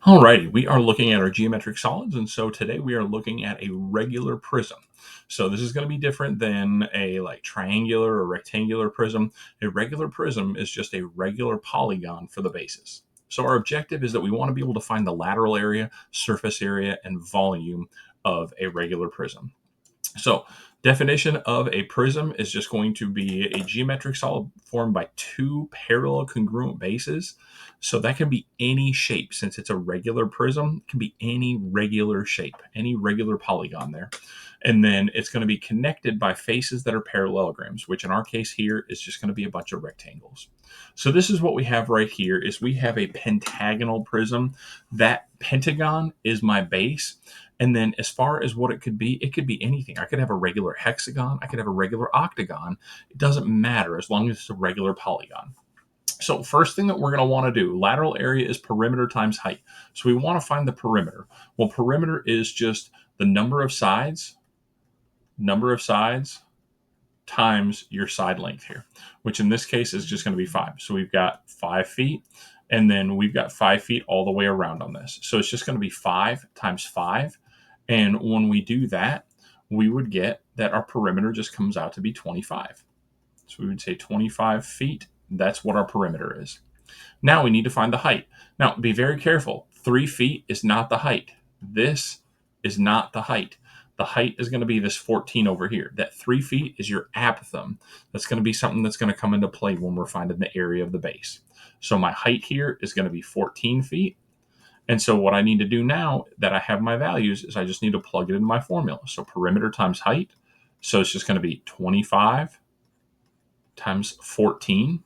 Alrighty, we are looking at our geometric solids, and so today we are looking at a regular prism. So this is going to be different than a triangular or rectangular prism. A regular prism is just a regular polygon for the bases. So our objective is that we want to be able to find the lateral area, surface area, and volume of a regular prism. So, definition of a prism is just going to be a geometric solid formed by two parallel congruent bases. So that can be any shape. Since it's a regular prism, it can be any regular shape, any regular polygon there. And then it's going to be connected by faces that are parallelograms, which in our case here is just going to be a bunch of rectangles. So this is what we have right here is we have a pentagonal prism. That pentagon is my base. And then as far as what it could be anything. I could have a regular hexagon. I could have a regular octagon. It doesn't matter as long as it's a regular polygon. So first thing that we're going to want to do, lateral area is perimeter times height. So we want to find the perimeter. Well, perimeter is just the number of sides times your side length here, which in this case is just going to be 5. So we've got 5 feet, and then we've got 5 feet all the way around on this. So it's just going to be 5 times 5. And when we do that, we would get that our perimeter just comes out to be 25. So we would say 25 feet. That's what our perimeter is. Now we need to find the height. Now, be very careful. 3 feet is not the height. This is not the height. The height is going to be this 14 over here. That 3 feet is your apothem. That's going to be something that's going to come into play when we're finding the area of the base. So my height here is going to be 14 feet. And so what I need to do now that I have my values is I just need to plug it into my formula. So perimeter times height. So it's just going to be 25 times 14.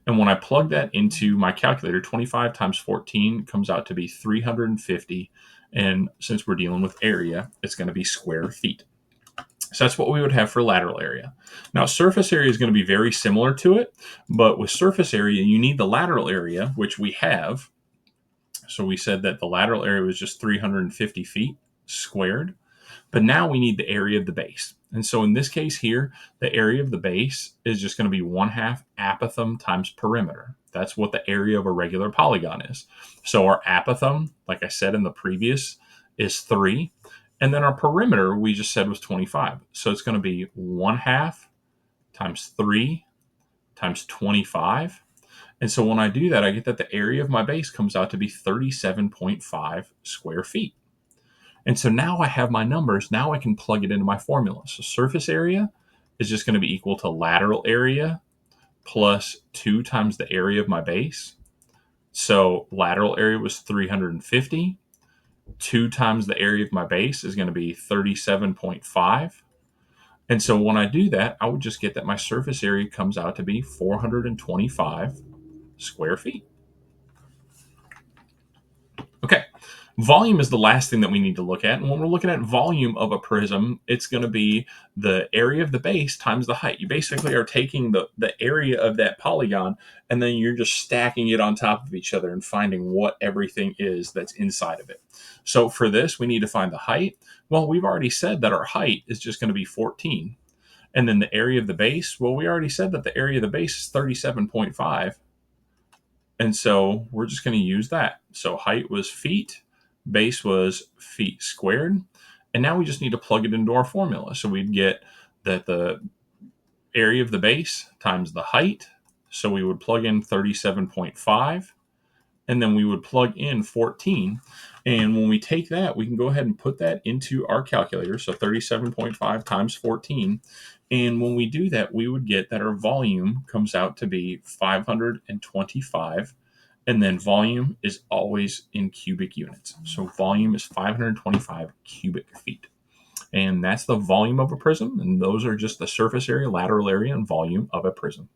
And when I plug that into my calculator, 25 times 14 comes out to be 350. And since we're dealing with area, it's going to be square feet. So that's what we would have for lateral area. Now, surface area is going to be very similar to it, but with surface area, you need the lateral area, which we have. So we said that the lateral area was just 350 feet squared. But now we need the area of the base. And so in this case here, the area of the base is just going to be 1/2 apothem times perimeter. That's what the area of a regular polygon is. So our apothem, like I said in the previous, is 3. And then our perimeter, we just said was 25. So it's going to be 1/2 times 3 times 25. And so when I do that, I get that the area of my base comes out to be 37.5 square feet. And so now I have my numbers. Now I can plug it into my formula. So surface area is just going to be equal to lateral area plus 2 times the area of my base. So lateral area was 350. 2 times the area of my base is going to be 37.5. And so when I do that, I would just get that my surface area comes out to be 425 square feet. Okay. Volume is the last thing that we need to look at. And when we're looking at volume of a prism, it's going to be the area of the base times the height. You basically are taking the area of that polygon and then you're just stacking it on top of each other and finding what everything is that's inside of it. So for this, we need to find the height. Well, we've already said that our height is just going to be 14. And then the area of the base, well, we already said that the area of the base is 37.5. And so we're just going to use that. So height was feet. Base was feet squared. And now we just need to plug it into our formula. So we'd get that the area of the base times the height. So we would plug in 37.5. And then we would plug in 14. And when we take that, we can go ahead and put that into our calculator. So 37.5 times 14. And when we do that, we would get that our volume comes out to be 525. And then volume is always in cubic units. So volume is 525 cubic feet. And that's the volume of a prism. And those are just the surface area, lateral area, and volume of a prism.